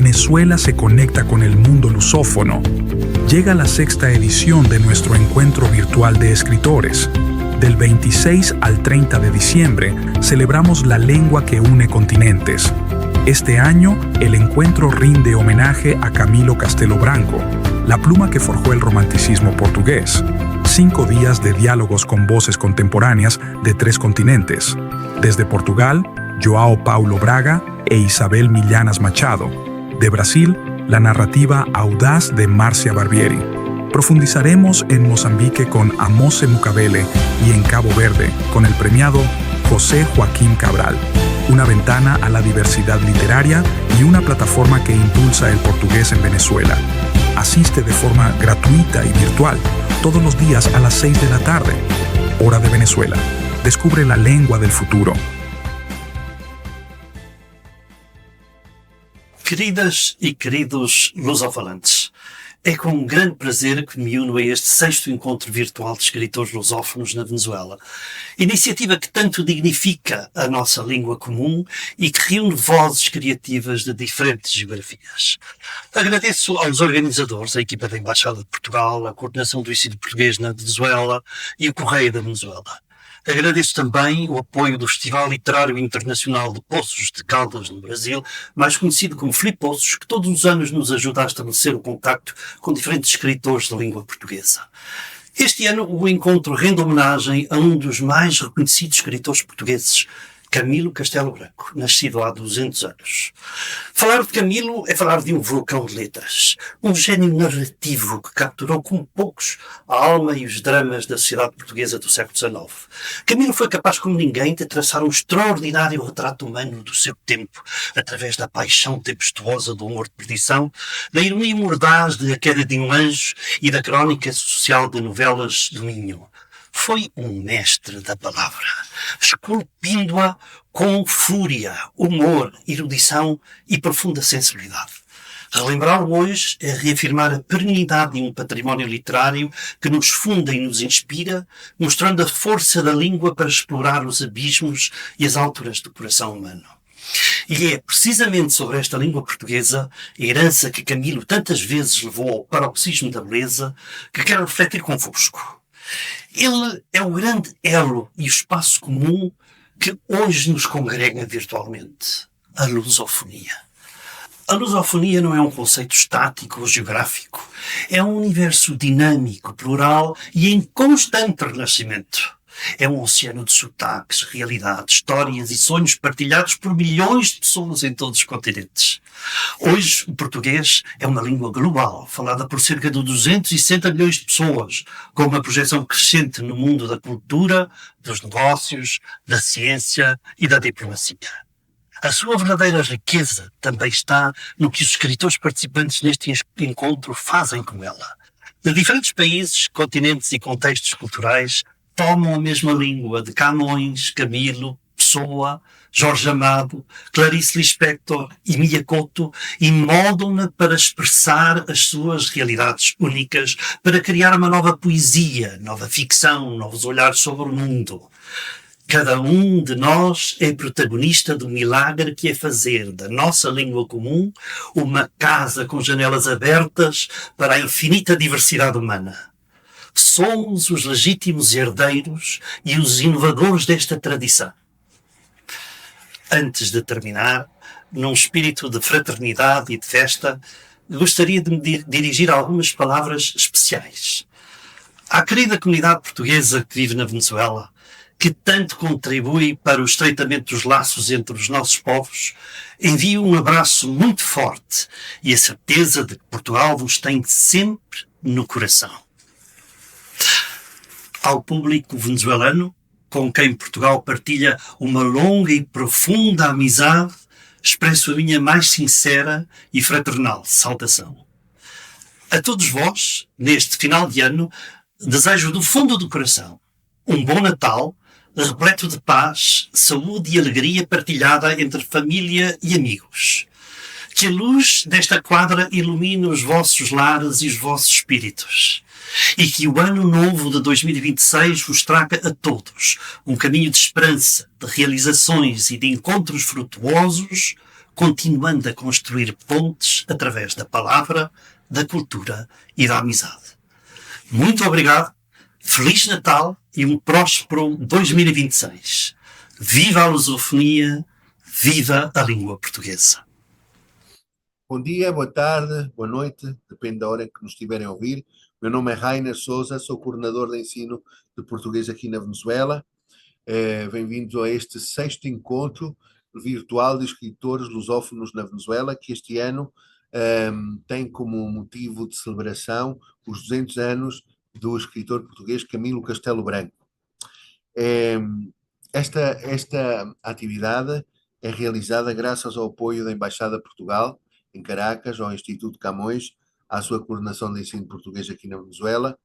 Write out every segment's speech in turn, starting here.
Venezuela se conecta con el mundo lusófono. Llega la sexta edición de nuestro encuentro virtual de escritores. Del 26 al 30 de diciembre celebramos la lengua que une continentes. Este año, el encuentro rinde homenaje a Camilo Castelo Branco, la pluma que forjó el romanticismo portugués. 5 días de diálogos con voces contemporáneas de 3 continentes. Desde Portugal, João Paulo Braga e Isabel Millanas Machado. De Brasil, la narrativa audaz de Marcia Barbieri. Profundizaremos en Mozambique con Amose Mukabele y en Cabo Verde con el premiado José Joaquín Cabral. Una ventana a la diversidad literaria y una plataforma que impulsa el portugués en Venezuela. Asiste de forma gratuita y virtual todos los días a las 6 de la tarde. Hora de Venezuela. Descubre la lengua del futuro. Queridas e queridos lusofalantes, é com grande prazer que me uno a este 6º encontro virtual de escritores lusófonos na Venezuela. Iniciativa que tanto dignifica a nossa língua comum e que reúne vozes criativas de diferentes geografias. Agradeço aos organizadores, a equipa da Embaixada de Portugal, a coordenação do ensino português na Venezuela e o Correio da Venezuela. Agradeço também o apoio do Festival Literário Internacional de Poços de Caldas, no Brasil, mais conhecido como Flipoços, que todos os anos nos ajuda a estabelecer o contacto com diferentes escritores da língua portuguesa. Este ano o encontro rende homenagem a um dos mais reconhecidos escritores portugueses, Camilo Castelo Branco, nascido há 200 anos. Falar de Camilo é falar de um vulcão de letras, um gênio narrativo que capturou como poucos a alma e os dramas da sociedade portuguesa do século XIX. Camilo foi capaz como ninguém de traçar um extraordinário retrato humano do seu tempo, através da paixão tempestuosa do humor de perdição, da ironia mordaz de A Queda de um Anjo e da crónica social de Novelas do Minho. Foi um mestre da palavra, esculpindo-a com fúria, humor, erudição e profunda sensibilidade. Relembrá-lo hoje é reafirmar a perenidade de um património literário que nos funda e nos inspira, mostrando a força da língua para explorar os abismos e as alturas do coração humano. E é precisamente sobre esta língua portuguesa, a herança que Camilo tantas vezes levou ao paroxismo da beleza, que quero refletir convosco. Ele é o grande elo e o espaço comum que hoje nos congrega virtualmente, a lusofonia. A lusofonia não é um conceito estático ou geográfico, é um universo dinâmico, plural e em constante renascimento. É um oceano de sotaques, realidades, histórias e sonhos partilhados por milhões de pessoas em todos os continentes. Hoje, o português é uma língua global, falada por cerca de 260 milhões de pessoas, com uma projeção crescente no mundo da cultura, dos negócios, da ciência e da diplomacia. A sua verdadeira riqueza também está no que os escritores participantes neste encontro fazem com ela. De diferentes países, continentes e contextos culturais, tomam a mesma língua de Camões, Camilo, Pessoa, Jorge Amado, Clarice Lispector e Mia Couto e moldam-na para expressar as suas realidades únicas, para criar uma nova poesia, nova ficção, novos olhares sobre o mundo. Cada um de nós é protagonista do milagre que é fazer da nossa língua comum uma casa com janelas abertas para a infinita diversidade humana. Somos os legítimos herdeiros e os inovadores desta tradição. Antes de terminar, num espírito de fraternidade e de festa, gostaria de me dirigir algumas palavras especiais. À querida comunidade portuguesa que vive na Venezuela, que tanto contribui para o estreitamento dos laços entre os nossos povos, envio um abraço muito forte e a certeza de que Portugal vos tem sempre no coração. Ao público venezuelano, com quem Portugal partilha uma longa e profunda amizade, expresso a minha mais sincera e fraternal saudação. A todos vós, neste final de ano, desejo do fundo do coração um bom Natal, repleto de paz, saúde e alegria partilhada entre família e amigos. Que a luz desta quadra ilumine os vossos lares e os vossos espíritos. E que o ano novo de 2026 vos traga a todos um caminho de esperança, de realizações e de encontros frutuosos continuando a construir pontes através da palavra, da cultura e da amizade. Muito obrigado, Feliz Natal e um próspero 2026. Viva a lusofonia, viva a língua portuguesa. Bom dia, boa tarde, boa noite, depende da hora em que nos estiverem a ouvir. Meu nome é Rainer Souza, sou coordenador de ensino de português aqui na Venezuela. Bem-vindos a este sexto encontro virtual de escritores lusófonos na Venezuela, que este ano tem como motivo de celebração os 200 anos do escritor português Camilo Castelo Branco. Esta atividade é realizada graças ao apoio da Embaixada de Portugal em Caracas, ao Instituto Camões, à sua coordenação de ensino português aqui na Venezuela,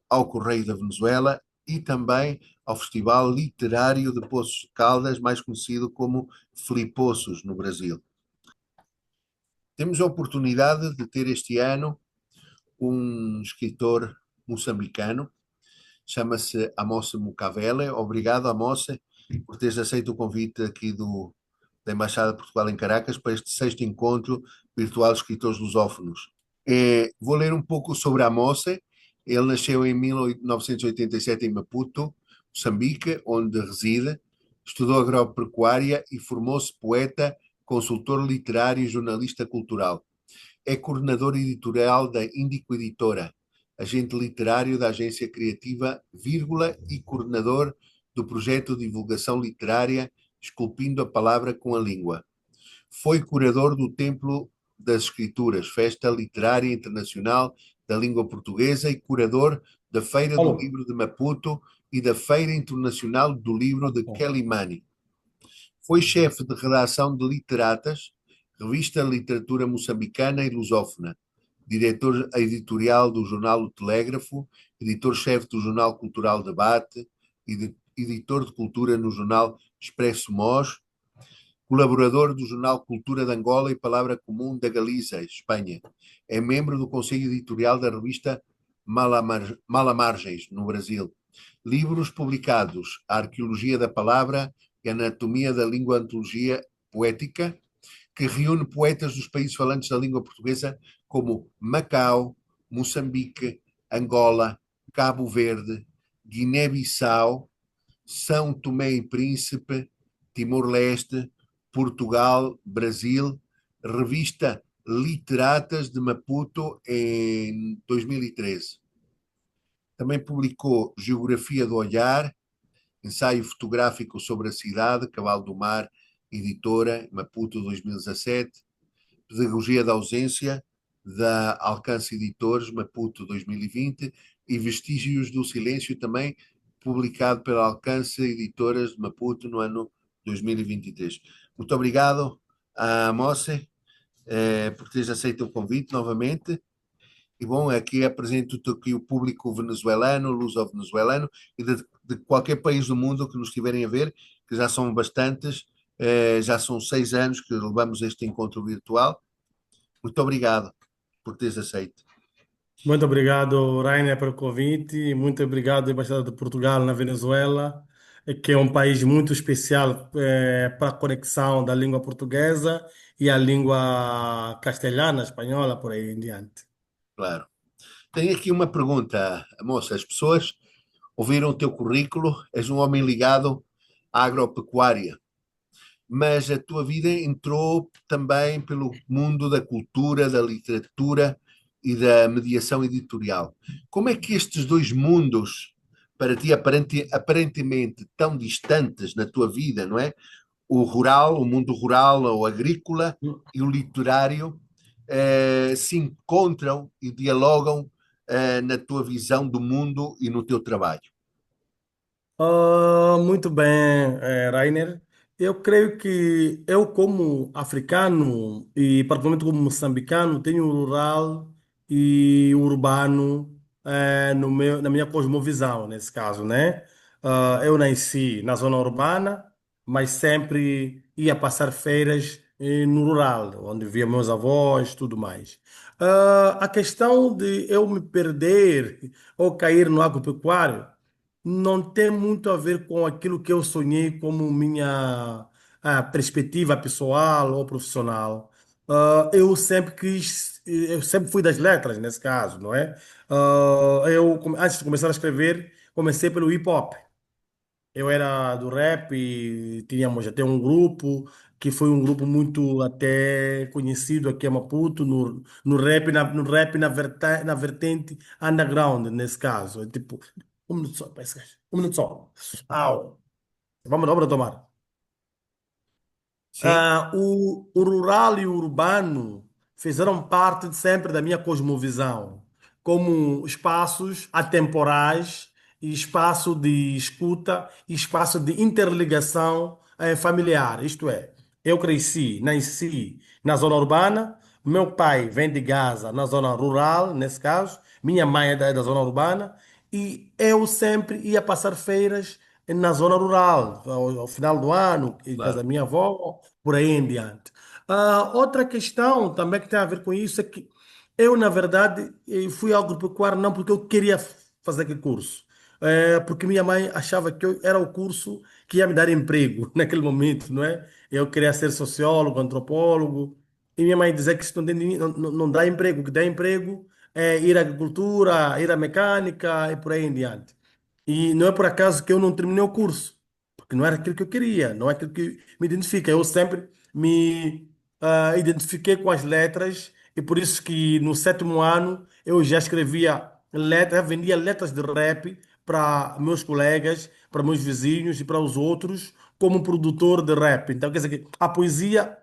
ao Correio da Venezuela e também ao Festival Literário de Poços de Caldas, mais conhecido como Flipoços, no Brasil. Temos a oportunidade de ter este ano um escritor moçambicano, chama-se Amose Mukavele. Obrigado, Amose, por teres aceito o convite aqui da Embaixada de Portugal em Caracas para este sexto encontro virtual de escritores lusófonos. Vou ler um pouco sobre Amose. Ele nasceu em 1987 em Maputo, Moçambique, onde reside. Estudou agropecuária e formou-se poeta, consultor literário e jornalista cultural. É coordenador editorial da Índico Editora, agente literário da agência criativa, e coordenador do projeto de divulgação literária Esculpindo a Palavra com a Língua. Foi curador do Templo das Escrituras, Festa Literária Internacional da Língua Portuguesa, e curador da Feira do Livro de Maputo e da Feira Internacional do Livro de Quelimane. Foi chefe de redação de Literatas, revista de literatura moçambicana e lusófona, diretor editorial do jornal O Telégrafo, editor-chefe do jornal Cultural Debate, editor de cultura no jornal Expresso Mós, colaborador do jornal Cultura de Angola e Palavra Comum da Galiza, Espanha. É membro do conselho editorial da revista Malamargens, no Brasil. Livros publicados: A Arqueologia da Palavra e a Anatomia da Língua, Antologia Poética, que reúne poetas dos países falantes da língua portuguesa como Macau, Moçambique, Angola, Cabo Verde, Guiné-Bissau, São Tomé e Príncipe, Timor-Leste, Portugal, Brasil. Revista Literatas de Maputo em 2013. Também publicou Geografia do Olhar, ensaio fotográfico sobre a cidade, Cavalo do Mar, editora, Maputo 2017. Pedagogia da Ausência, da Alcance Editores, Maputo 2020. E Vestígios do Silêncio, também publicado pela Alcance Editoras de Maputo no ano 2023. Muito obrigado, Amose, por teres aceito o convite novamente. E bom, aqui apresento-te aqui o público venezuelano, luso-venezuelano e de qualquer país do mundo que nos estiverem a ver, que já são bastantes, já são 6 anos que levamos este encontro virtual. Muito obrigado por teres aceito. Muito obrigado, Rainer, pelo convite. Muito obrigado, Embaixada de Portugal na Venezuela, que é um país muito especial para a conexão da língua portuguesa e a língua castelhana, espanhola, por aí em diante. Claro. Tenho aqui uma pergunta, moça. As pessoas ouviram o teu currículo, és um homem ligado à agropecuária, mas a tua vida entrou também pelo mundo da cultura, da literatura e da mediação editorial. Como é que estes dois mundos, para ti aparentemente tão distantes na tua vida, não é? O rural, o mundo rural ou agrícola e o literário se encontram e dialogam na tua visão do mundo e no teu trabalho? Muito bem, Rainer. Eu creio que eu, como africano e particularmente como moçambicano, tenho o rural e o urbano na minha cosmovisão, nesse caso, né? Eu nasci na zona urbana, mas sempre ia passar férias no rural, onde via meus avós, tudo mais. A questão de eu me perder ou cair no agropecuário não tem muito a ver com aquilo que eu sonhei como minha perspectiva pessoal ou profissional. Eu sempre fui das letras nesse caso, não é? Antes de começar a escrever, comecei pelo hip hop. Eu era do rap e tínhamos até um grupo que foi um grupo muito até conhecido aqui em Maputo, no rap na vertente underground, nesse caso. É tipo, um minuto só, parece que- um minuto só. Au. Vamos tomar. Sim, O rural e o urbano fizeram parte sempre da minha cosmovisão, como espaços atemporais e espaço de escuta e espaço de interligação familiar. Isto é, eu nasci na zona urbana, meu pai vem de Gaza, na zona rural, nesse caso, minha mãe é da zona urbana, e eu sempre ia passar feiras na zona rural, ao final do ano, em casa da claro. minha avó, por aí em diante. Outra questão também que tem a ver com isso é que eu, na verdade, fui ao agropecuário não porque eu queria fazer aquele curso, porque minha mãe achava que era o curso que ia me dar emprego naquele momento, não é? Eu queria ser sociólogo, antropólogo, e minha mãe dizia que isso não dá emprego, o que dá emprego é ir à agricultura, ir à mecânica e por aí em diante. E não é por acaso que eu não terminei o curso, porque não era aquilo que eu queria, não é aquilo que me identifica. Eu sempre me identifiquei com as letras e por isso que no sétimo ano eu já escrevia letras, vendia letras de rap para meus colegas, para meus vizinhos e para os outros, como produtor de rap. Então, quer dizer que a poesia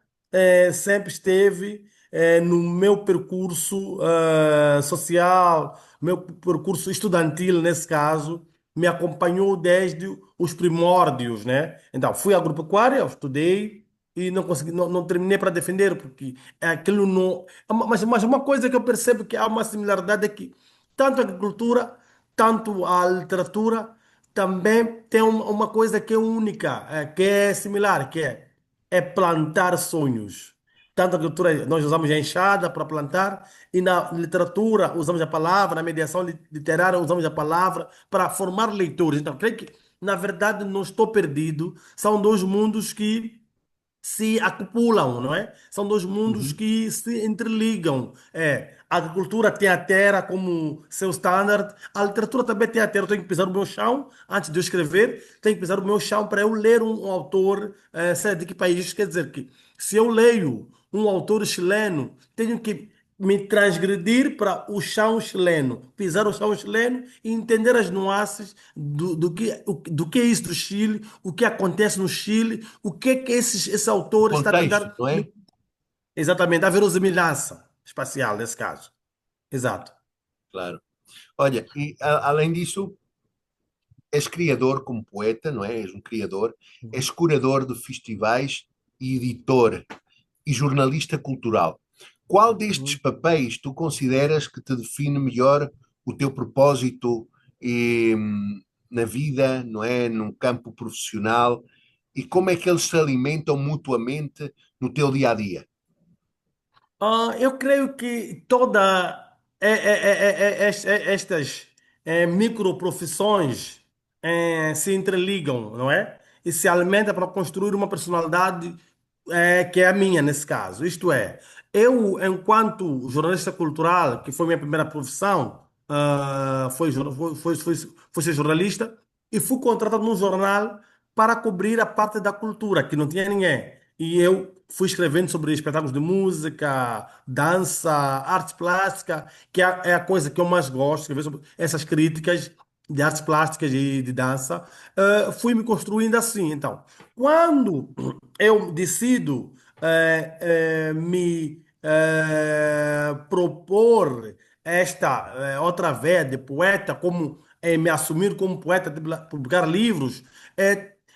sempre esteve no meu percurso social, meu percurso estudantil, nesse caso, me acompanhou desde os primórdios, né? Então, fui à agropecuária, eu estudei e não consegui, não terminei para defender, porque aquilo não. Mas uma coisa que eu percebo que há uma similaridade é que tanto a agricultura, tanto a literatura, também tem uma coisa que é única, que é similar, é plantar sonhos. Tanto a agricultura, nós usamos a enxada para plantar, e na literatura usamos a palavra, na mediação literária usamos a palavra para formar leitores. Então, creio que, na verdade, não estou perdido. São dois mundos que se acopulam, não é? São dois mundos Uhum. que se interligam. A agricultura tem a terra como seu standard, a literatura também tem a terra. Eu tenho que pisar o meu chão antes de eu escrever, tenho que pisar o meu chão para eu ler um autor, sei lá de que país. Quer dizer que se eu leio um autor chileno, tenho que me transgredir para o chão chileno, pisar o chão chileno e entender as nuances do que é isso do Chile, o que acontece no Chile, o que é que esse autor está a Contexto, tentar. não é? Exatamente, a verossimilhança espacial, nesse caso. Exato. Claro. Olha, e além disso, és criador como poeta, não é? És um criador, és curador de festivais e editor e jornalista cultural. Qual destes Uhum. papéis tu consideras que te define melhor o teu propósito na vida, não é? Num campo profissional? E como é que eles se alimentam mutuamente no teu dia a dia? Eu creio que estas microprofissões se interligam, não é? E se alimentam para construir uma personalidade que é a minha, nesse caso. Isto é, eu, enquanto jornalista cultural, que foi minha primeira profissão, foi ser jornalista, e fui contratado num jornal para cobrir a parte da cultura, que não tinha ninguém. E eu fui escrevendo sobre espetáculos de música, dança, arte plástica, que é a coisa que eu mais gosto, escrever sobre essas críticas de artes plásticas e de dança. Fui me construindo assim. Então, quando eu decido me propor esta outra vez de poeta, como me assumir como poeta, de publicar livros,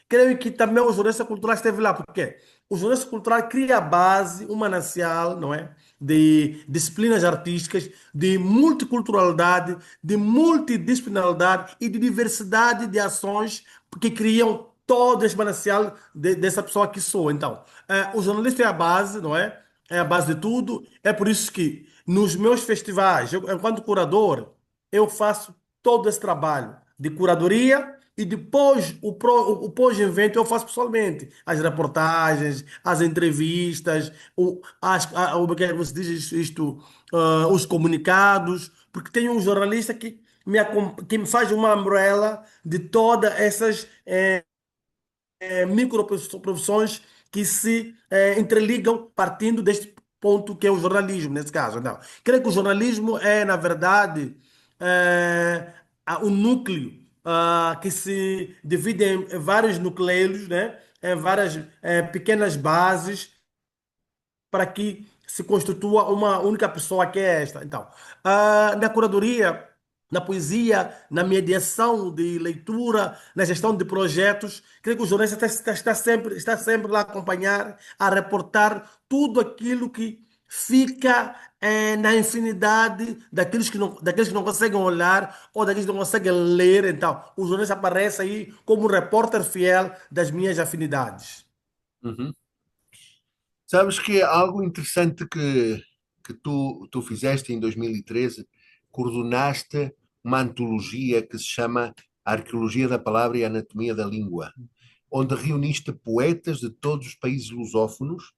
creio que também o jornalista cultural esteve lá, porque o jornalista cultural cria a base, um manancial, não é? De disciplinas artísticas, de multiculturalidade, de multidisciplinaridade e de diversidade de ações que criam todo esse manancial dessa pessoa que sou. Então, o jornalista é a base, não é? É a base de tudo. É por isso que nos meus festivais, enquanto curador, eu faço todo esse trabalho de curadoria e depois o pós-evento eu faço pessoalmente. As reportagens, as entrevistas, o que é que você diz isto, os comunicados, porque tem um jornalista que me faz uma umbrella de todas essas microprofissões que se interligam partindo deste ponto que é o jornalismo, nesse caso. Não. Creio que o jornalismo é, na verdade, o núcleo que se divide em vários nucleiros, né? Em várias pequenas bases para que se constitua uma única pessoa que é esta. Então, na curadoria, na poesia, na mediação de leitura, na gestão de projetos, creio que o jornalista está sempre lá a acompanhar, a reportar tudo aquilo que fica na infinidade daqueles que não conseguem olhar ou daqueles que não conseguem ler. Então, o jornalista aparece aí como um repórter fiel das minhas afinidades. Uhum. Sabes que algo interessante que tu fizeste em 2013, coordenaste uma antologia que se chama Arqueologia da Palavra e Anatomia da Língua, onde reuniste poetas de todos os países lusófonos.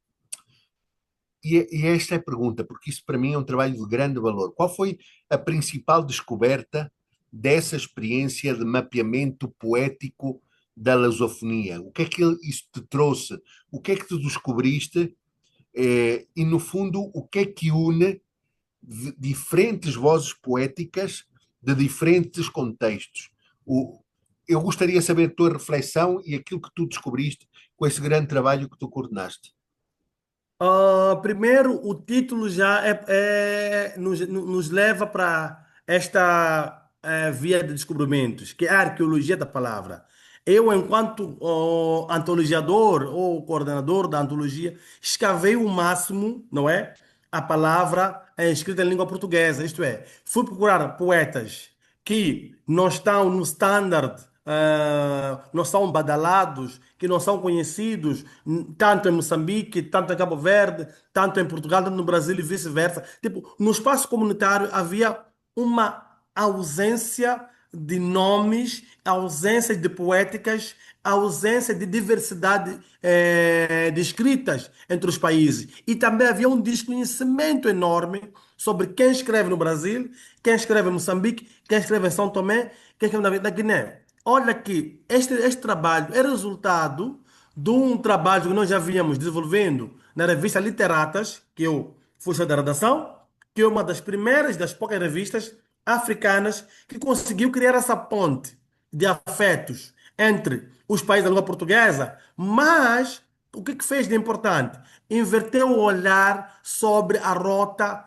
E esta é a pergunta, porque isso para mim é um trabalho de grande valor. Qual foi a principal descoberta dessa experiência de mapeamento poético da lusofonia? O que é que isso te trouxe? O que é que tu descobriste? E, no fundo, o que é que une diferentes vozes poéticas de diferentes contextos? Eu gostaria de saber a tua reflexão e aquilo que tu descobriste com esse grande trabalho que tu coordenaste. Primeiro, o título já nos leva para esta via de descobrimentos, que é a arqueologia da palavra. Eu, enquanto antologiador ou coordenador da antologia, escavei o máximo, não é? A palavra é escrita em língua portuguesa, isto é, fui procurar poetas que não estão no standard, não são badalados, que não são conhecidos, tanto em Moçambique, tanto em Cabo Verde, tanto em Portugal, tanto no Brasil e vice-versa. Tipo, no espaço comunitário havia uma ausência de nomes, ausência de poéticas, ausência de diversidade de escritas entre os países. E também havia um desconhecimento enorme sobre quem escreve no Brasil, quem escreve em Moçambique, quem escreve em São Tomé, quem escreve na Guiné. Olha que este trabalho é resultado de um trabalho que nós já vínhamos desenvolvendo na revista Literatas, que eu fui chefe da redação, que é uma das primeiras, das poucas revistas africanas que conseguiu criar essa ponte de afetos entre os países da língua portuguesa, mas o que fez de importante? Inverteu o olhar sobre a rota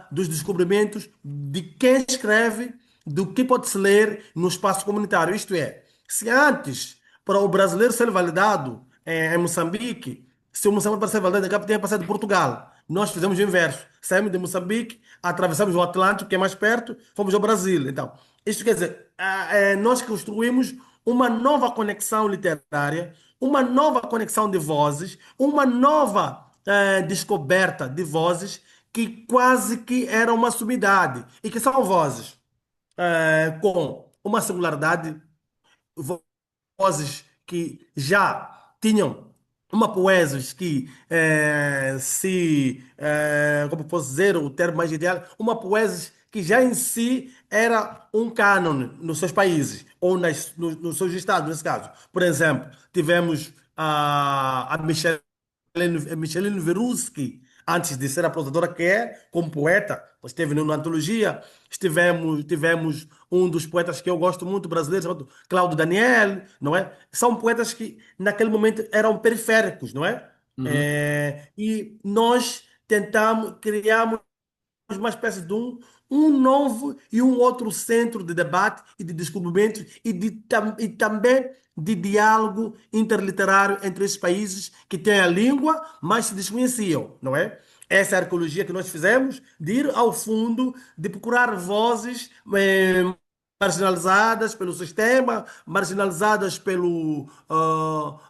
dos descobrimentos de quem escreve, do que pode-se ler no espaço comunitário. Isto é, se antes, para o brasileiro ser validado em Moçambique, se o Moçambique para ser validado, ele tem que passar de Portugal. Nós fizemos o inverso. Saímos de Moçambique, atravessamos o Atlântico, que é mais perto, fomos ao Brasil. Então, isto quer dizer, nós construímos uma nova conexão literária, uma nova conexão de vozes, uma nova descoberta de vozes que quase que era uma sumidade e que são vozes com uma singularidade, vozes que já tinham uma poesia que como posso dizer, o termo mais ideal, uma poesia que já em si era um cânone nos seus países, ou nos seus estados, nesse caso. Por exemplo, tivemos a Micheline Veruschi, antes de ser a prosadora que é, como poeta, esteve na antologia, tivemos um dos poetas que eu gosto muito, brasileiro, chamado Cláudio Daniel, não é? São poetas que naquele momento eram periféricos, não é? Uhum. E nós criamos uma espécie de um novo e um outro centro de debate e de descobrimento e também de diálogo interliterário entre esses países que têm a língua, mas se desconheciam, não é? Essa é a arqueologia que nós fizemos, de ir ao fundo, de procurar vozes marginalizadas pelo sistema, marginalizadas pelo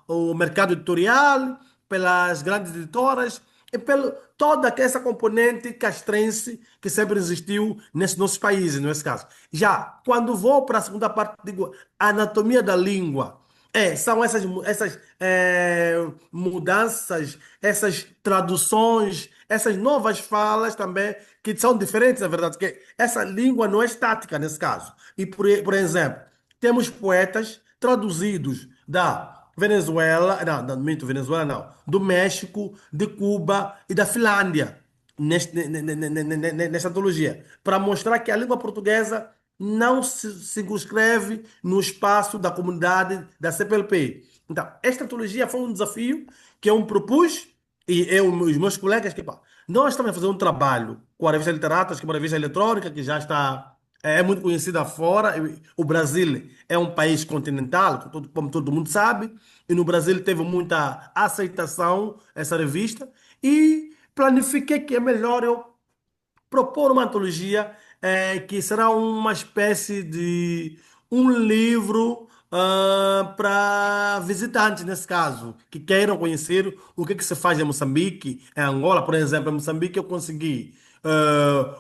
o mercado editorial, pelas grandes editoras, é pelo toda essa componente castrense que sempre existiu nesses nossos países, nesse caso. Já quando vou para a segunda parte, digo, a anatomia da língua. São essas mudanças, essas traduções, essas novas falas também, que são diferentes, na verdade, que essa língua não é estática nesse caso. E, por exemplo, temos poetas traduzidos da Venezuela, não, minto, Venezuela não, do México, de Cuba e da Finlândia, nesta antologia, para mostrar que a língua portuguesa não se circunscreve no espaço da comunidade da CPLP. Então, esta antologia foi um desafio que eu me propus, e eu e os meus colegas, que pá, nós estamos a fazer um trabalho com a revista Literatas, que é uma revista eletrônica que já está, é muito conhecida fora. O Brasil é um país continental, como todo mundo sabe, e no Brasil teve muita aceitação essa revista, e planifiquei que é melhor eu propor uma antologia que será uma espécie de um livro para visitantes, nesse caso, que queiram conhecer o que se faz em Moçambique, em Angola, por exemplo. Em Moçambique eu consegui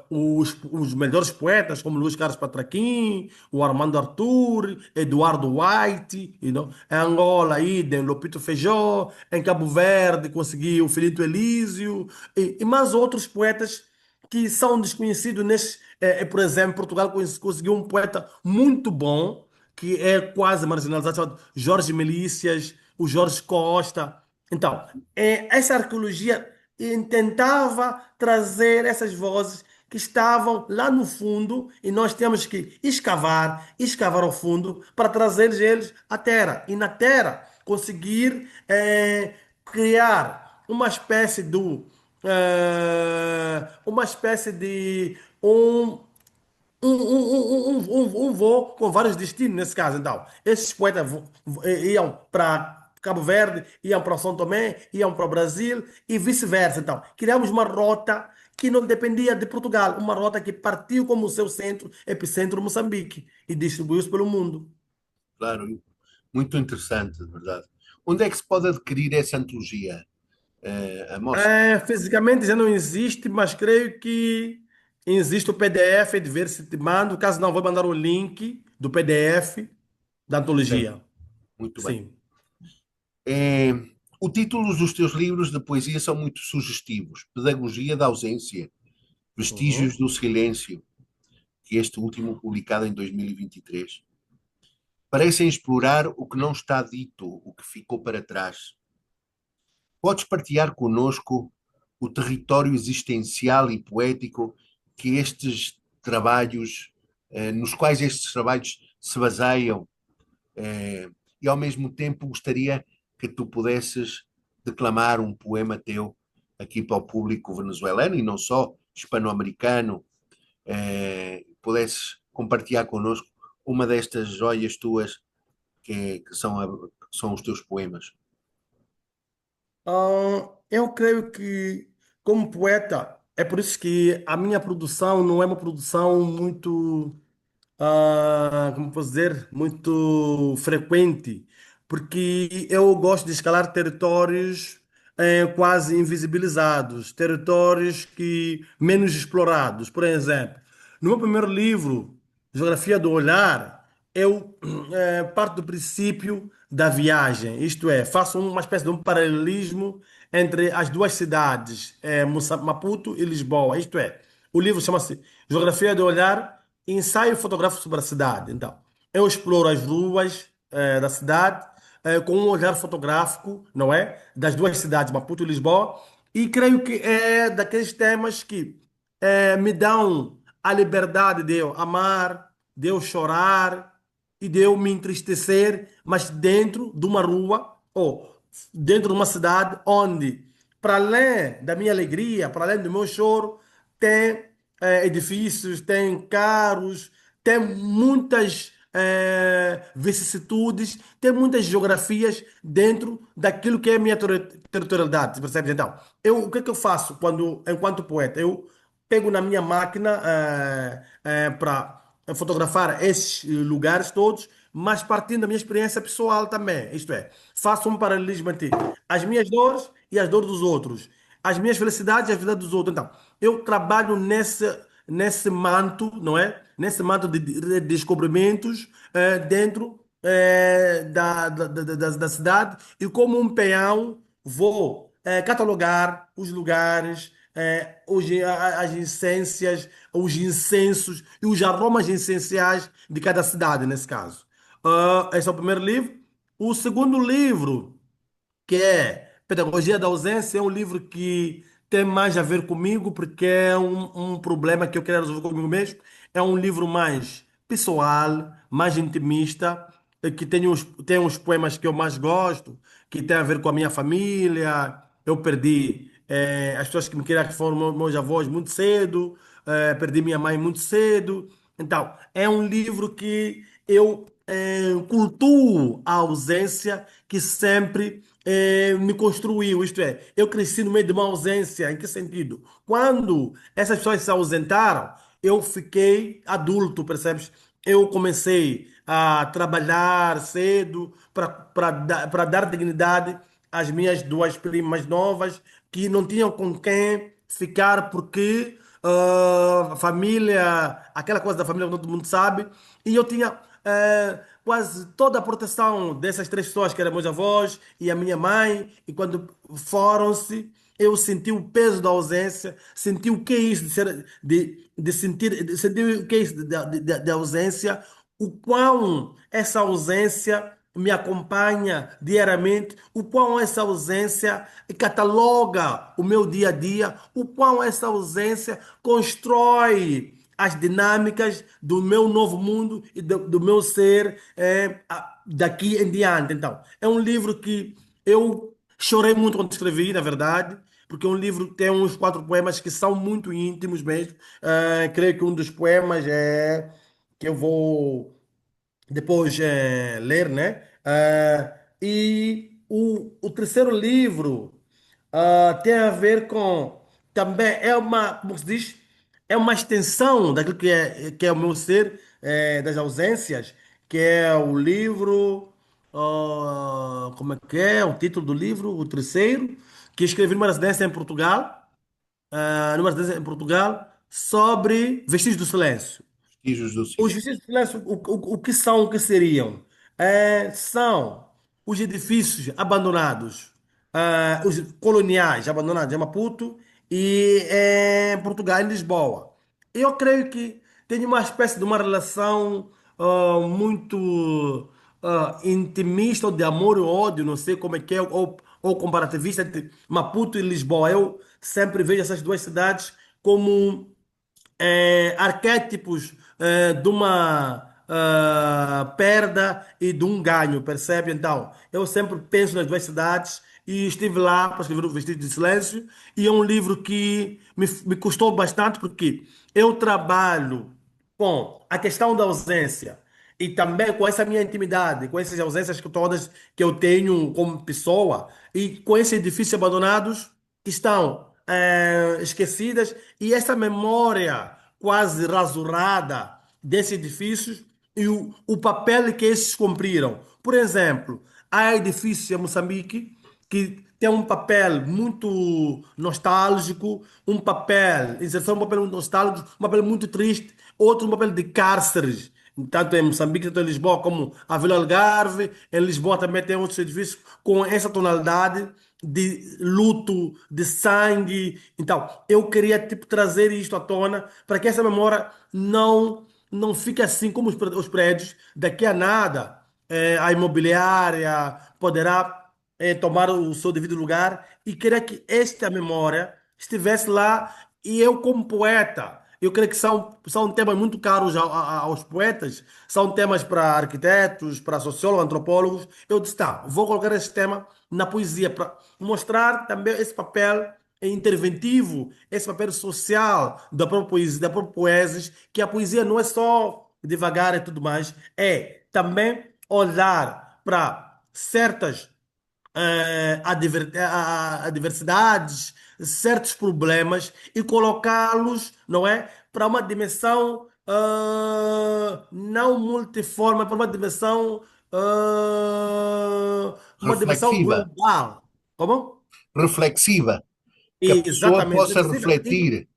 os melhores poetas, como Luís Carlos Patraquim, o Armando Arthur, Eduardo White, em Angola, idem, Lopito Feijó, em Cabo Verde consegui o Filito Elísio, e mais outros poetas que são desconhecidos por exemplo, Portugal conseguiu um poeta muito bom, que é quase marginalizado, chamado Jorge Melícias, o Jorge Costa. Então, essa arqueologia tentava trazer essas vozes que estavam lá no fundo, e nós temos que escavar ao fundo para trazer eles à terra. E na terra conseguir criar uma espécie de um voo com vários destinos nesse caso. Então, esses poetas iam para Cabo Verde, iam para São Tomé, iam para o Brasil e vice-versa. Então, criamos uma rota que não dependia de Portugal, uma rota que partiu como seu centro, epicentro Moçambique, e distribuiu-se pelo mundo. Claro, muito interessante, de verdade. Onde é que se pode adquirir essa antologia, Amós? Fisicamente já não existe, mas creio que existe o PDF de ver se te mando. Caso não, vou mandar o link do PDF da Ok, antologia. muito bem. Sim. É, os títulos dos teus livros de poesia são muito sugestivos. Pedagogia da ausência, Vestígios Uhum. do silêncio, que este último publicado em 2023. Parecem explorar o que não está dito, o que ficou para trás. Podes partilhar conosco o território existencial e poético que estes trabalhos, nos quais estes trabalhos se baseiam, e ao mesmo tempo gostaria que tu pudesses declamar um poema teu aqui para o público venezuelano e não só, hispano-americano, pudesses compartilhar connosco uma destas joias tuas que são os teus poemas. Eu creio que, como poeta, é por isso que a minha produção não é uma produção muito, como posso dizer, muito frequente, porque eu gosto de escalar territórios quase invisibilizados, territórios que menos explorados. Por exemplo, no meu primeiro livro, Geografia do Olhar, eu parto do princípio da viagem, isto é, faço uma espécie de um paralelismo entre as duas cidades, Maputo e Lisboa. Isto é, o livro chama-se Geografia do Olhar, ensaio fotográfico sobre a cidade. Então, eu exploro as ruas da cidade com um olhar fotográfico, não é? Das duas cidades, Maputo e Lisboa, e creio que é daqueles temas que me dão a liberdade de eu amar, de eu chorar e de eu me entristecer, mas dentro de uma rua ou dentro de uma cidade onde, para além da minha alegria, para além do meu choro, tem edifícios, tem carros, tem muitas vicissitudes, tem muitas geografias dentro daquilo que é a minha territorialidade, percebes? Então, o que é que eu faço enquanto poeta? Eu pego na minha máquina para fotografar esses lugares todos, mas partindo da minha experiência pessoal também. Isto é, faço um paralelismo entre as minhas dores e as dores dos outros. as minhas felicidades e a vida dos outros. Então, eu trabalho nesse manto, não é? Nesse manto de descobrimentos dentro da cidade e como um peão vou catalogar os lugares, as essências, os incensos e os aromas essenciais de cada cidade, nesse caso. Esse é o primeiro livro. O segundo livro que é Pedagogia da Ausência, é um livro que tem mais a ver comigo, porque é um problema que eu quero resolver comigo mesmo. É um livro mais pessoal, mais intimista, que tem uns poemas que eu mais gosto, que tem a ver com a minha família. Eu perdi as pessoas que me criaram, que foram meus avós, muito cedo, perdi minha mãe muito cedo. Então, é um livro que eu cultuo a ausência que sempre me construiu. Isto é, eu cresci no meio de uma ausência. Em que sentido? Quando essas pessoas se ausentaram, eu fiquei adulto, percebes? Eu comecei a trabalhar cedo para dar dignidade às minhas duas primas novas que não tinham com quem ficar porque a família, aquela coisa da família que todo mundo sabe, e eu tinha quase toda a proteção dessas três pessoas, que eram meus avós e a minha mãe, e quando foram-se, eu senti o peso da ausência, senti o que é isso de sentir o que é isso de ausência, o quão essa ausência me acompanha diariamente, o quão essa ausência cataloga o meu dia a dia, o quão essa ausência constrói as dinâmicas do meu novo mundo e do meu ser daqui em diante. Então, é um livro que eu chorei muito quando escrevi, na verdade, porque é um livro que tem uns quatro poemas que são muito íntimos mesmo. Creio que um dos poemas é que eu vou depois ler, né? E o terceiro livro tem a ver com também é uma, como se diz, é uma extensão daquilo que é o meu ser das ausências, que é o livro, como é o título do livro, o terceiro, que escrevi numa residência em Portugal, sobre Vestígios do Silêncio. Vestígios do Os silêncio. edifícios de silêncio, o que são, o que seriam? São os edifícios abandonados, os coloniais abandonados em Maputo e em Portugal, em Lisboa. Eu creio que tem uma espécie de uma relação muito intimista, ou de amor e ódio, não sei como é que é, ou comparativista entre Maputo e Lisboa. Eu sempre vejo essas duas cidades como arquétipos de uma perda e de um ganho, percebe? Então, eu sempre penso nas duas cidades e estive lá para escrever o Vestido de Silêncio e é um livro que me custou bastante porque eu trabalho com a questão da ausência e também com essa minha intimidade, com essas ausências que todas que eu tenho como pessoa e com esses edifícios abandonados que estão esquecidas e essa memória quase rasurada desses edifícios e o papel que esses cumpriram. Por exemplo, há edifícios em Moçambique que tem um papel muito nostálgico, um papel, inserção, um papel muito nostálgico, um papel muito triste, outro um papel de cárceres, tanto em Moçambique, tanto em Lisboa, como a Vila Algarve. Em Lisboa também tem outros edifícios com essa tonalidade de luto, de sangue. Então, eu queria tipo trazer isto à tona para que essa memória não fique assim como os prédios. Daqui a nada, a imobiliária poderá tomar o seu devido lugar e queria que esta memória estivesse lá e eu como poeta. Eu creio que são temas muito caros aos poetas, são temas para arquitetos, para sociólogos, antropólogos. Eu disse, tá, vou colocar esse tema na poesia para mostrar também esse papel interventivo, esse papel social da própria poesia, da própria poesia, que a poesia não é só devagar e tudo mais, é também olhar para certas adversidades, certos problemas e colocá-los, não é, para uma dimensão não multiforme, para uma dimensão Reflexiva. global. Como? Reflexiva. que a pessoa Exatamente, possa sensível, refletir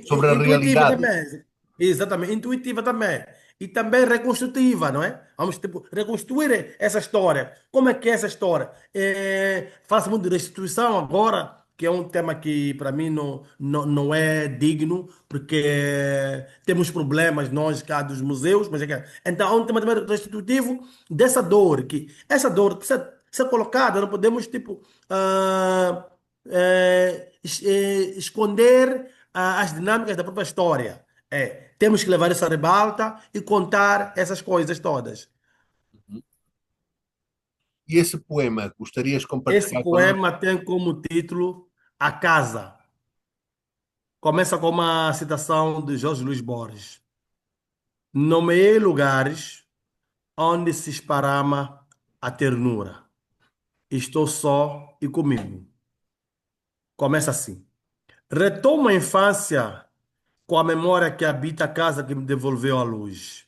sobre a intuitiva realidade. também. Exatamente, intuitiva também. E também reconstrutiva, não é? Vamos tipo, reconstruir essa história. Como é que é essa história? Fala-se muito de restituição agora, que é um tema que para mim não é digno, porque temos problemas nós cá dos museus, mas então há um tema também restitutivo dessa dor, que essa dor precisa ser colocada, não podemos tipo esconder as dinâmicas da própria história. Temos que levar isso à ribalta e contar essas coisas todas. E esse poema, gostarias de Esse compartilhar connosco? poema tem como título A Casa. Começa com uma citação de Jorge Luís Borges. Nomeei lugares onde se esparama a ternura. Estou só e comigo. Começa assim. Retomo a infância com a memória que habita a casa que me devolveu a luz.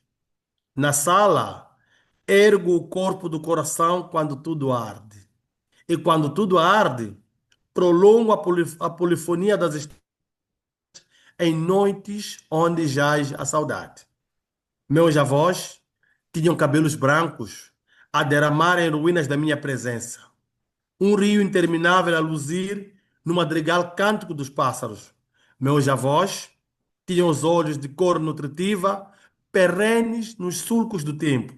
Na sala, ergo o corpo do coração quando tudo arde. E quando tudo arde, prolongo a polifonia das estrelas em noites onde jaz a saudade. Meus avós tinham cabelos brancos a derramar em ruínas da minha presença. Um rio interminável a luzir no madrigal cântico dos pássaros. Meus avós tinham os olhos de cor nutritiva, perenes nos sulcos do tempo,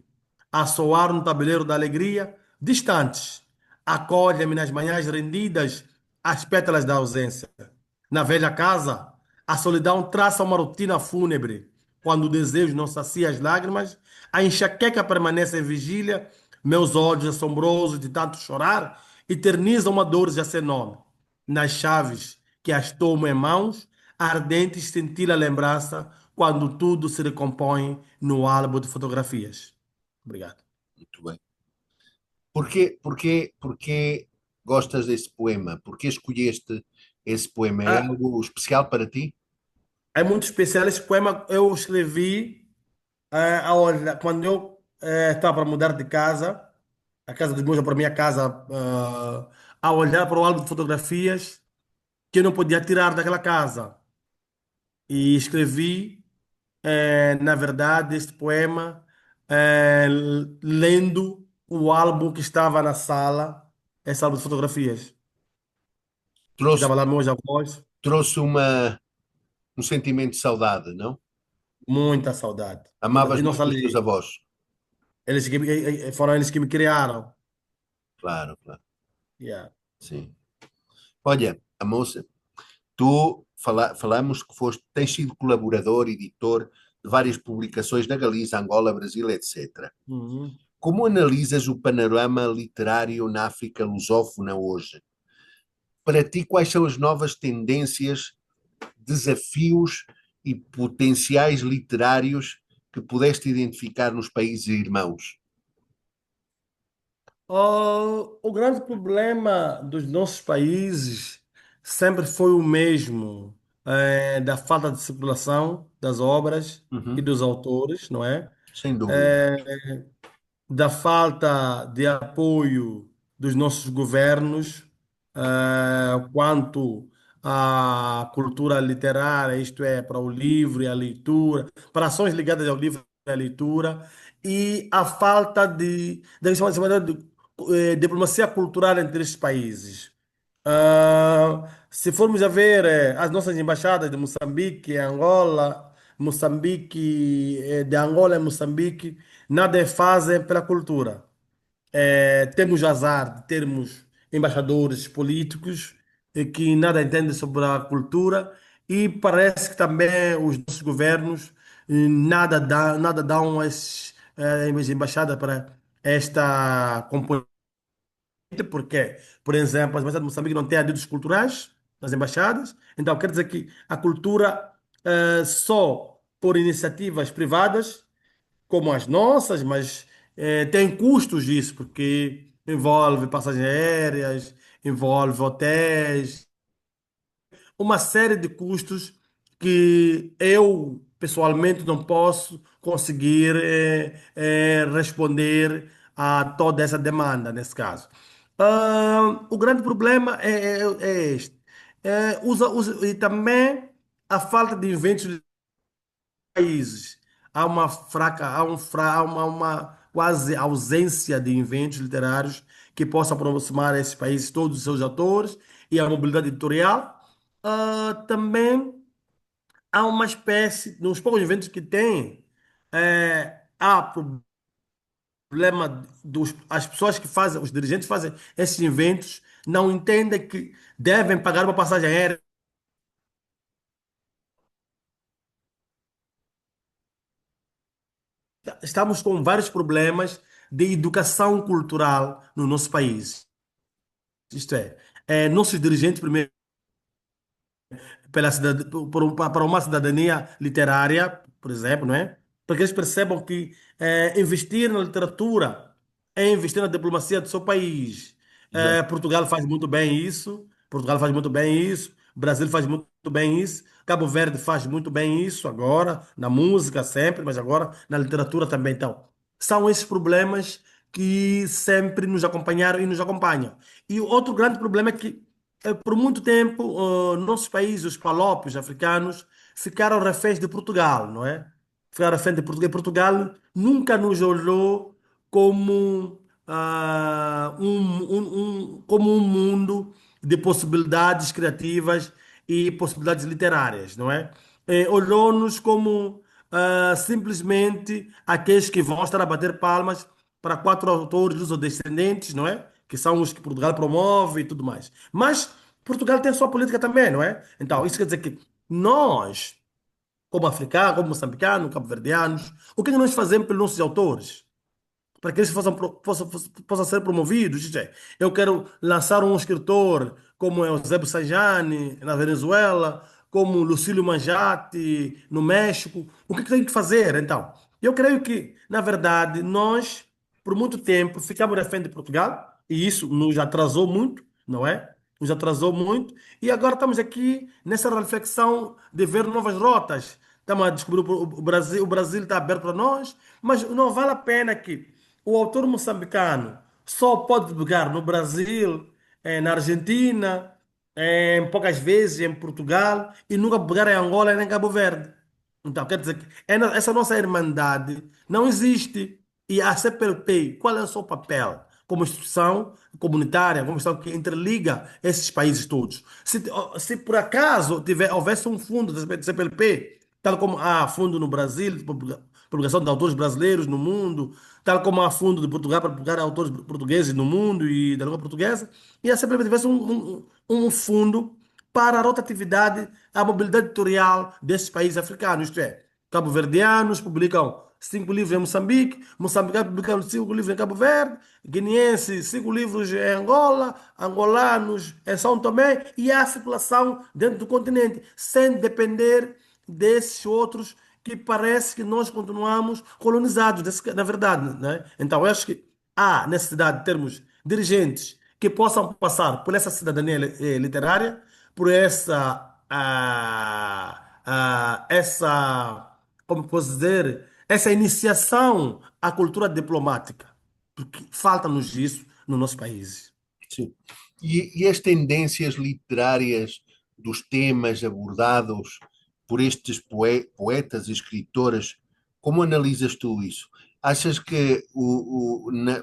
a soar no tabuleiro da alegria, distantes. Acolhem-me nas manhãs rendidas às pétalas da ausência. Na velha casa, a solidão traça uma rotina fúnebre. Quando o desejo não sacia as lágrimas, a enxaqueca permanece em vigília, meus olhos assombrosos de tanto chorar eternizam uma dor já sem nome. Nas chaves que as tomo em mãos, ardentes sentir a lembrança quando tudo se recompõe no álbum de fotografias. Obrigado. Muito bem. Porquê gostas desse poema? Porquê escolheste esse poema? É Ah, algo especial para ti? é muito especial esse poema. Eu escrevi quando eu estava para mudar de casa, a casa dos meus para a minha casa, a olhar para o álbum de fotografias que eu não podia tirar daquela casa. E escrevi, na verdade, este poema lendo o álbum que estava na sala, esse álbum de fotografias, que Trouxe, estava lá meus avós, trouxe um sentimento de saudade, não? muita saudade. Amavas E não muito os teus falei, avós. foram eles que me criaram. Claro, claro. Yeah. Sim. Olha, a moça, falamos que tens sido colaborador, editor de várias publicações na Galiza, Angola, Brasil, etc. Uhum. Como analisas o panorama literário na África lusófona hoje? Para ti, quais são as novas tendências, desafios e potenciais literários que pudeste identificar nos países irmãos? O grande problema dos nossos países sempre foi o mesmo, da falta de circulação das obras e Uhum, dos autores, não é? sem dúvida. Eh, da falta de apoio dos nossos governos, quanto à cultura literária, isto é, para o livro e a leitura, para ações ligadas ao livro e à leitura, e a falta de diplomacia cultural entre estes países. Se formos a ver as nossas embaixadas de Moçambique, Angola, Moçambique, de Angola e Moçambique, nada fazem pela cultura. Temos azar de termos embaixadores políticos que nada entendem sobre a cultura e parece que também os nossos governos nada dão as embaixadas para esta componente. Porque, por exemplo, as embaixadas de Moçambique não têm adidos culturais nas embaixadas, então quer dizer que a cultura só por iniciativas privadas como as nossas, mas tem custos isso, porque envolve passagens aéreas, envolve hotéis, uma série de custos que eu pessoalmente não posso conseguir responder a toda essa demanda nesse caso. O grande problema é este. e também a falta de inventos países. Há uma fraca, há uma quase ausência de inventos literários que possam aproximar esses países, todos os seus autores, e a mobilidade editorial. Também há uma espécie, nos poucos inventos que tem, há problema as pessoas que fazem, os dirigentes que fazem esses inventos, não entendem que devem pagar uma passagem aérea. Estamos com vários problemas de educação cultural no nosso país. Isto nossos dirigentes, primeiro, para uma cidadania literária, por exemplo, não é? Para que eles percebam que investir na literatura é investir na diplomacia do seu país. Exato. Portugal faz muito bem isso, Portugal faz muito bem isso, Brasil faz muito bem isso, Cabo Verde faz muito bem isso agora, na música sempre, mas agora na literatura também. Então, são esses problemas que sempre nos acompanharam e nos acompanham. E o outro grande problema é que por muito tempo, nossos países, os palópios africanos, ficaram reféns de Portugal, não é? Ficaram reféns de Portugal. E Portugal nunca nos olhou como, como um mundo de possibilidades criativas e possibilidades literárias, não é? Olhou-nos como simplesmente aqueles que vão estar a bater palmas para quatro autores ou descendentes, não é? Que são os que Portugal promove e tudo mais. Mas Portugal tem a sua política também, não é? Então, isso quer dizer que nós, como africanos, como moçambicanos, cabo-verdianos, o que é que nós fazemos pelos nossos autores? Para que eles possam ser promovidos. Isto é, eu quero lançar um escritor como Eusébio Sajani na Venezuela, como Lucílio Manjati no México. O que tem que fazer, então? Eu creio que, na verdade, nós, por muito tempo, ficamos refém de Portugal, e isso nos atrasou muito, não é? Nos atrasou muito, e agora estamos aqui nessa reflexão de ver novas rotas. Estamos a descobrir o Brasil está aberto para nós, mas não vale a pena que o autor moçambicano só pode publicar no Brasil, na Argentina, em poucas vezes em Portugal e nunca publicar em Angola nem em Cabo Verde. Então, quer dizer que essa nossa irmandade não existe. E a CPLP, qual é o seu papel? Como instituição comunitária, como instituição que interliga esses países todos. Se por acaso houvesse um fundo da CPLP, tal como há fundo no Brasil, de publicação de autores brasileiros no mundo, tal como há fundo de Portugal para publicar autores portugueses no mundo e da língua portuguesa, e a CPLP tivesse um fundo para a rotatividade, a mobilidade editorial desses países africanos, isto é, cabo-verdianos publicam 5 livros em Moçambique, moçambicanos publicam 5 livros em Cabo Verde, guineenses 5 livros em Angola, angolanos em São Tomé, e há circulação dentro do continente, sem depender desses outros que parece que nós continuamos colonizados, na verdade, né? Então, eu acho que há necessidade de termos dirigentes que possam passar por essa cidadania literária, por como posso dizer, essa iniciação à cultura diplomática, porque falta-nos isso no nosso país. Sim. E as tendências literárias dos temas abordados por estes poetas e escritores, como analisas tu isso? Achas que,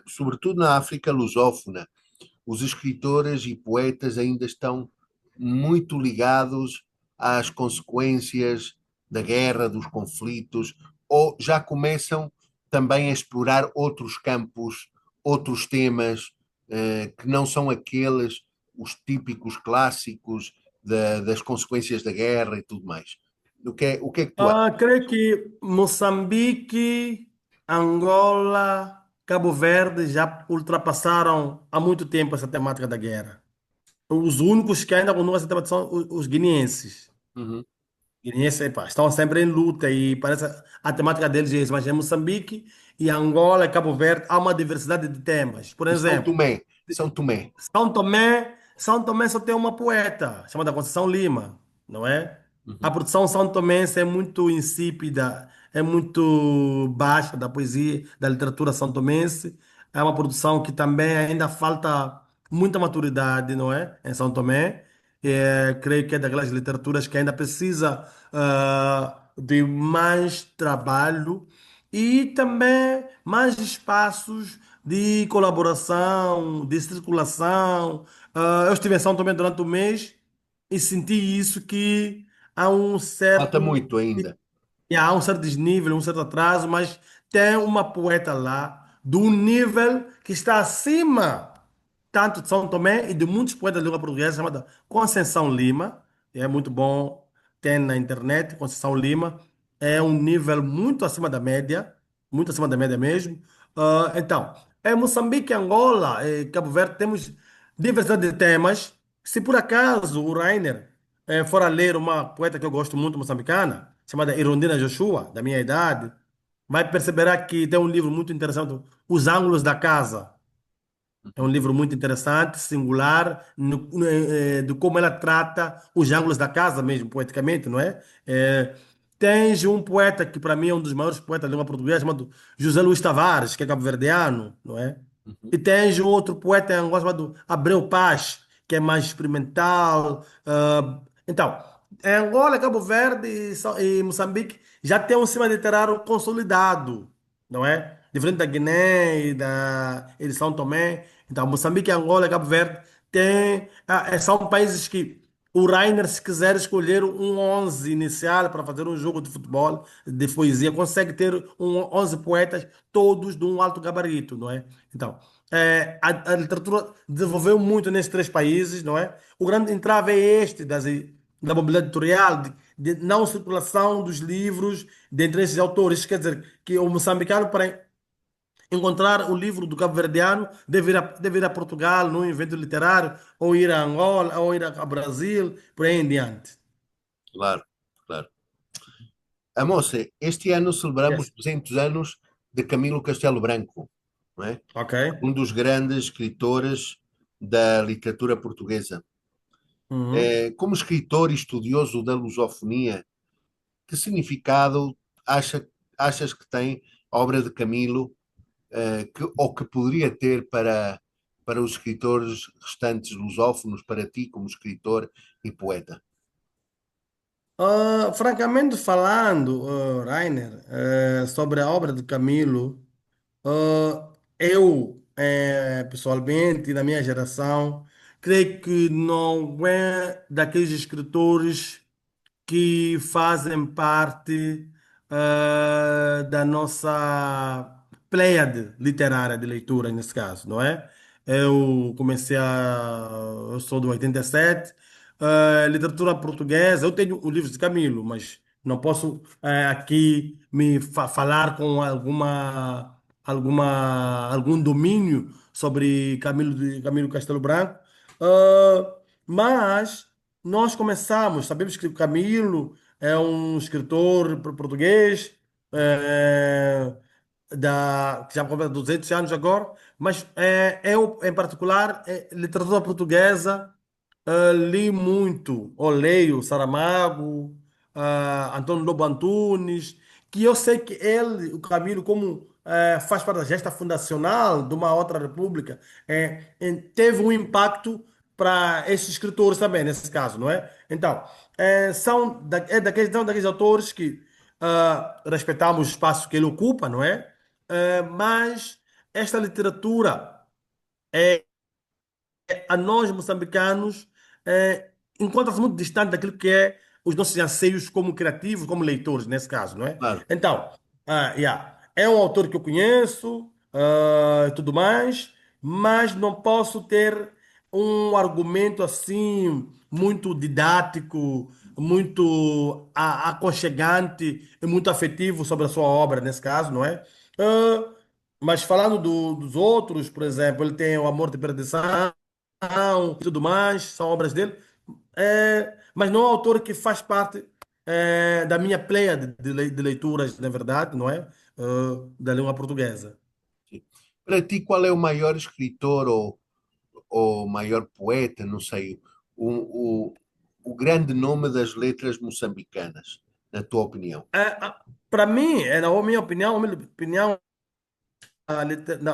sobretudo na África lusófona, os escritores e poetas ainda estão muito ligados às consequências da guerra, dos conflitos, ou já começam também a explorar outros campos, outros temas, que não são aqueles, os típicos clássicos das consequências da guerra e tudo mais? O que é que tu achas? Creio que Moçambique, Angola, Cabo Verde já ultrapassaram há muito tempo essa temática da guerra. Os únicos que ainda continuam essa temática são os guineenses. Uhum. Guineenses, epá, estão sempre em luta e parece a temática deles é isso, mas em Moçambique e Angola e Cabo Verde há uma diversidade de temas. Por E São exemplo, Tomé, São Tomé. São Tomé só tem uma poeta, chamada Conceição Lima, não é? A Uhum. produção são tomense é muito insípida, é muito baixa da poesia, da literatura são tomense. É uma produção que também ainda falta muita maturidade, não é? Em São Tomé. Creio que é daquelas literaturas que ainda precisa de mais trabalho e também mais espaços de colaboração, de circulação. Eu estive em São Tomé durante o mês e senti isso que há um Falta certo muito ainda. há um certo desnível, um certo atraso, mas tem uma poeta lá de um nível que está acima tanto de São Tomé e de muitos poetas de língua portuguesa, chamada Conceição Lima. É muito bom, tem na internet, Conceição Lima. É um nível muito acima da média, muito acima da média mesmo. Então, em Moçambique, Angola e Cabo Verde temos diversidade de temas. Se por acaso o Rainer for a ler uma poeta que eu gosto muito, moçambicana, chamada Irondina Joshua, da minha idade, vai perceber que tem um livro muito interessante, Os Ângulos da Casa. É um livro muito interessante, singular, de como ela trata os ângulos da casa mesmo, poeticamente, não é? Tens um poeta que para mim é um dos maiores poetas da língua portuguesa, chamado José Luís Tavares, que é cabo-verdiano, não é? Uhum. E tens um outro poeta em Angola chamado Abreu Paz, que é mais experimental. Então, em Angola, Cabo Verde e Moçambique já tem um sistema literário consolidado, não é? Diferente da Guiné e de São Tomé. Então, Moçambique, Angola e Cabo Verde são países que o Rainer, se quiser escolher um 11 inicial para fazer um jogo de futebol, de poesia, consegue ter 11 poetas, todos de um alto gabarito, não é? Então, a literatura desenvolveu muito nesses três países, não é? O grande entrave é este da mobilidade editorial, de não circulação dos livros dentre esses autores. Quer dizer, que o moçambicano, para encontrar o livro do cabo-verdiano, deve ir a Portugal, num evento literário, ou ir a Angola, ou ir a Brasil, por aí em diante. Claro, claro. Amoça, este ano celebramos Yes. 200 anos de Camilo Castelo Branco, não é? Ok. Um dos grandes escritores da literatura portuguesa. Uhum. Como escritor e estudioso da lusofonia, que significado acha, achas que tem a obra de Camilo, ou que poderia ter para os escritores restantes lusófonos, para ti como escritor e poeta? Francamente falando, Rainer, sobre a obra de Camilo, eu, pessoalmente, na minha geração, creio que não é daqueles escritores que fazem parte da nossa pleiade literária de leitura, nesse caso, não é? Eu sou de 87, literatura portuguesa, eu tenho o livro de Camilo, mas não posso aqui me falar com algum domínio sobre Camilo Castelo Branco. Mas nós começamos, sabemos que o Camilo é um escritor português, eh, que já completa 200 anos agora, mas eu, em particular, literatura portuguesa, li muito, ou leio Saramago, Antônio Lobo Antunes, que eu sei que ele, o Camilo, como faz parte da gesta fundacional de uma outra república, teve um impacto para esses escritores também, nesse caso, não é? Então, são daqueles autores que respeitamos o espaço que ele ocupa, não é? Mas esta literatura a nós moçambicanos encontra-se muito distante daquilo que é os nossos anseios como criativos, como leitores, nesse caso, não é? Claro, Então, yeah, é um autor que eu conheço, e tudo mais, mas não posso ter um argumento assim muito didático, muito aconchegante e muito afetivo sobre a sua obra, nesse caso, não é? Ah, mas falando dos outros, por exemplo, ele tem O Amor de Perdição, e tudo mais, são obras dele, mas não é um autor que faz parte da minha pleia de leituras, na verdade, não é? Da língua portuguesa. sim. Para ti, qual é o maior escritor ou maior poeta, não sei, o, o, o grande nome das letras moçambicanas, na tua opinião? Para mim, na minha opinião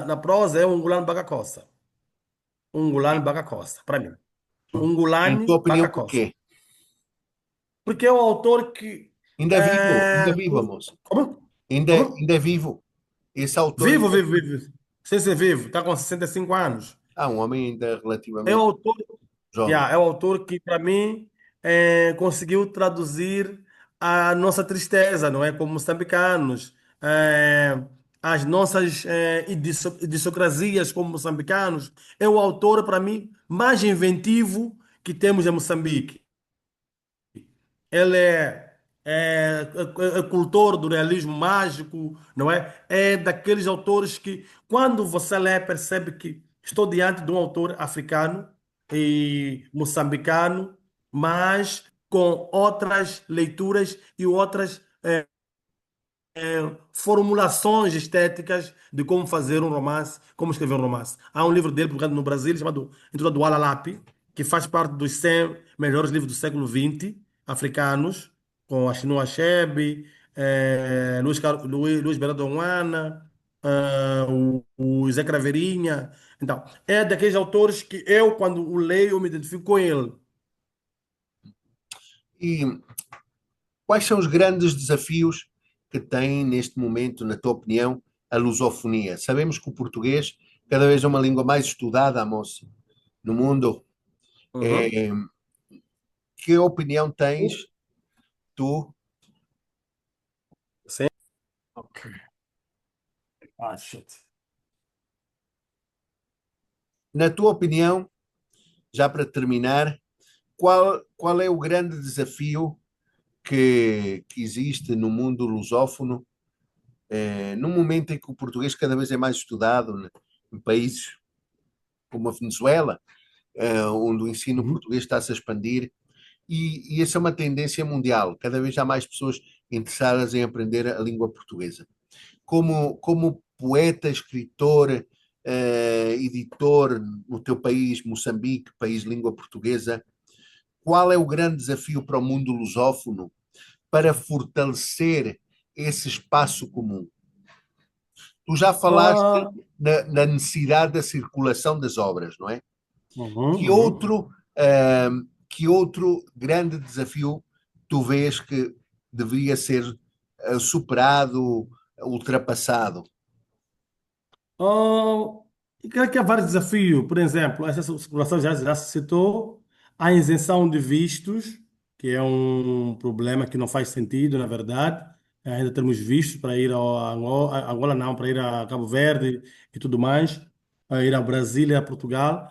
na prosa é um Ngulano Baga Costa. Um Ngulano Baga Costa, para mim. Em Ungulani tua opinião, Vaca Costa. porquê? Porque é o autor que. Ainda vivo, moça. Como? Como? Ainda é vivo. Esse autor Vivo, ainda é vivo, vivo. vivo. Sem ser vivo, está com 65 anos. Um homem ainda É o relativamente autor, jovem. yeah, é o autor que, para mim, conseguiu traduzir a nossa tristeza, não é? Como moçambicanos, as nossas idiosincrasias como moçambicanos. É o autor, para mim, mais inventivo que temos em Moçambique. Ele é cultor do realismo mágico, não é? É daqueles autores que, quando você lê, percebe que estou diante de um autor africano e moçambicano, mas com outras leituras e outras formulações estéticas de como fazer um romance, como escrever um romance. Há um livro dele publicado no Brasil chamado intitulado Wala Lapi, que faz parte dos 100 melhores livros do século XX africanos, com Chinua Achebe, Luiz Bernardo Onana, o Zé Craveirinha. Então, é daqueles autores que eu, quando o leio, eu me identifico com ele. E quais são os grandes desafios que tem neste momento, na tua opinião, a lusofonia? Sabemos que o português cada vez é uma língua mais estudada, moça, no mundo. Uhum. É, que opinião tens tu, Sim. Ok. Ah, shit. na tua opinião, já para terminar, qual é o grande desafio que existe no mundo lusófono, no momento em que o português cada vez é mais estudado, né, em países como a Venezuela, onde o ensino Uhum. português está-se a expandir, e essa é uma tendência mundial. Cada vez há mais pessoas interessadas em aprender a língua portuguesa. Como poeta, escritor, editor no teu país, Moçambique, país de língua portuguesa, qual é o grande desafio para o mundo lusófono para fortalecer esse espaço comum? Tu já falaste Ah, na necessidade da circulação das obras, não é? uhum, Que uhum. outro, uh, que outro grande desafio tu vês que deveria ser superado, ultrapassado? E creio que há vários desafios. Por exemplo, essa circulação já se citou, a isenção de vistos, que é um problema que não faz sentido, na verdade. Ainda temos vistos para ir ao Angola, Angola não, para ir a Cabo Verde e tudo mais, para ir ao Brasil e a Portugal.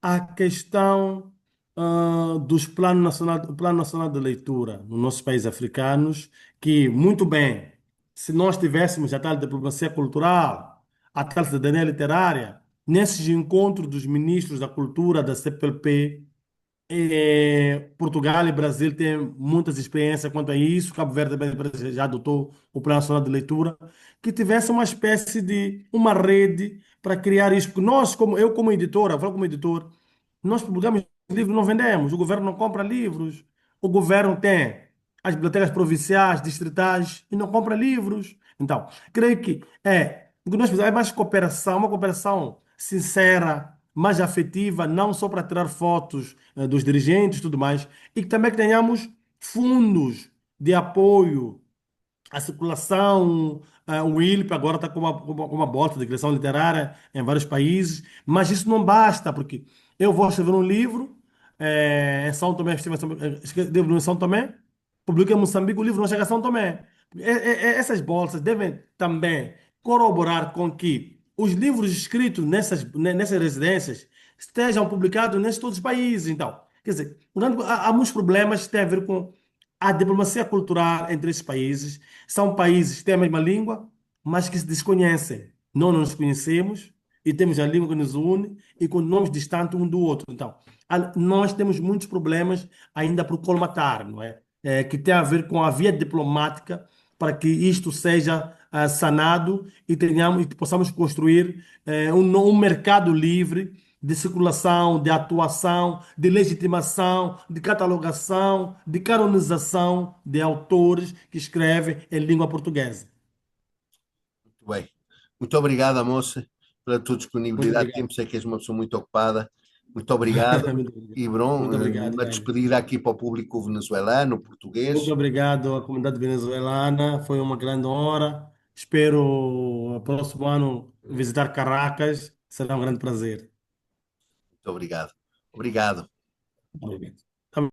A questão dos o Plano Nacional de Leitura nos nossos países africanos, que, muito bem, se nós tivéssemos a tal diplomacia cultural, a tal cidadania literária, nesses encontros dos ministros da cultura da CPLP, Portugal e Brasil têm muitas experiências quanto a isso, Cabo Verde também já adotou o Plano Nacional de Leitura, que tivesse uma espécie de uma rede para criar isso, porque nós, eu como editora, eu falo como editor, nós publicamos livros, não vendemos, o governo não compra livros, o governo tem as bibliotecas provinciais, distritais e não compra livros. Então, creio que o que nós precisamos é mais cooperação, uma cooperação sincera, mais afetiva, não só para tirar fotos dos dirigentes e tudo mais, e que também que tenhamos fundos de apoio à circulação. O ILP agora está com uma bolsa de criação literária em vários países, mas isso não basta, porque eu vou escrever um livro em São Tomé, escrevo livro em São Tomé, publico em Moçambique, o livro não chega a São Tomé. Essas bolsas devem também corroborar com que os livros escritos nessas residências estejam publicados nesses todos os países. Então, quer dizer, há muitos problemas que têm a ver com a diplomacia cultural entre esses países. São países que têm a mesma língua, mas que se desconhecem. Não nos conhecemos e temos a língua que nos une e com nomes distantes um do outro. Então, nós temos muitos problemas ainda por colmatar, não é? Que tem a ver com a via diplomática para que isto seja sanado e tenhamos, e possamos construir um mercado livre de circulação, de atuação, de legitimação, de catalogação, de canonização de autores que escrevem em língua portuguesa. Muito bem. Muito obrigado, moça, pela tua Muito disponibilidade de obrigado. tempo. Sei que és uma pessoa muito ocupada. Muito obrigado. Muito obrigado. E, Bron, Muito obrigado, uma Rainer. despedida aqui para o público venezuelano, Muito português. obrigado à comunidade venezuelana. Foi uma grande honra. Espero no próximo ano visitar Caracas. Será um grande prazer. Muito obrigado. Obrigado. Obrigado.